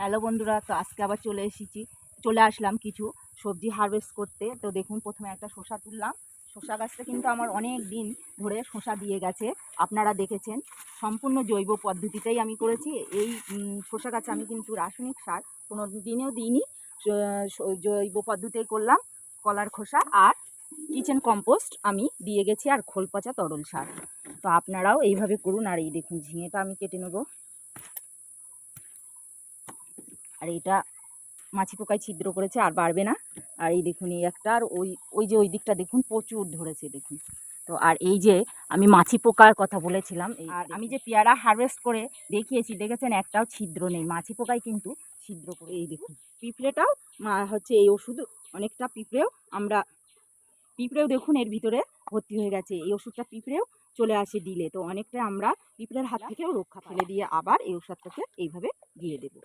Hello বন্ধুরা, তো আজকে আবার চলে আসলাম কিছু সবজি হারভেস্ট করতে। তো দেখুন, প্রথমে একটা শসা তুললাম। শসা গাছটা কিন্তু আমার অনেক দিন ধরে শসা দিয়ে গেছে, আপনারা দেখেছেন। সম্পূর্ণ জৈব পদ্ধতিতেই আমি করেছি এই শসা গাছে। আমি কিন্তু রাসায়নিক সার কোনো দিনেও দিইনি, জৈব পদ্ধতিতেই করলাম। কলার খোসা আর কিচেন কম্পোস্ট আমি দিয়ে গেছি, আর খোল পচা তরল সার। তো আপনারাও এইভাবে করুন। আর এই দেখুন, ঝিঙেটা আমি কেটে নেব। আর এটা মাছি পোকায় ছিদ্র করেছে, আর বাড়বে না। আর এই দেখুন, এই একটা, আর ওই যে ওই দিকটা দেখুন প্রচুর ধরেছে দেখুন। তো আর এই যে আমি মাছি পোকার কথা বলেছিলাম, আর আমি যে পেয়ারা হারভেস্ট করে দেখিয়েছি, দেখেছেন একটাও ছিদ্র নেই। মাছি পোকায় কিন্তু ছিদ্র করে। এই দেখুন পিঁপড়েটাও হচ্ছে এই ওষুধ, অনেকটা পিঁপড়েও দেখুন এর ভিতরে ভর্তি হয়ে গেছে। এই ওষুধটা পিঁপড়েও চলে আসে দিলে, তো অনেকটা আমরা পিঁপড়ের হাত থেকেও রক্ষা। ফেলে দিয়ে আবার এই ওষুধটাকে এইভাবে দিয়ে দেবো।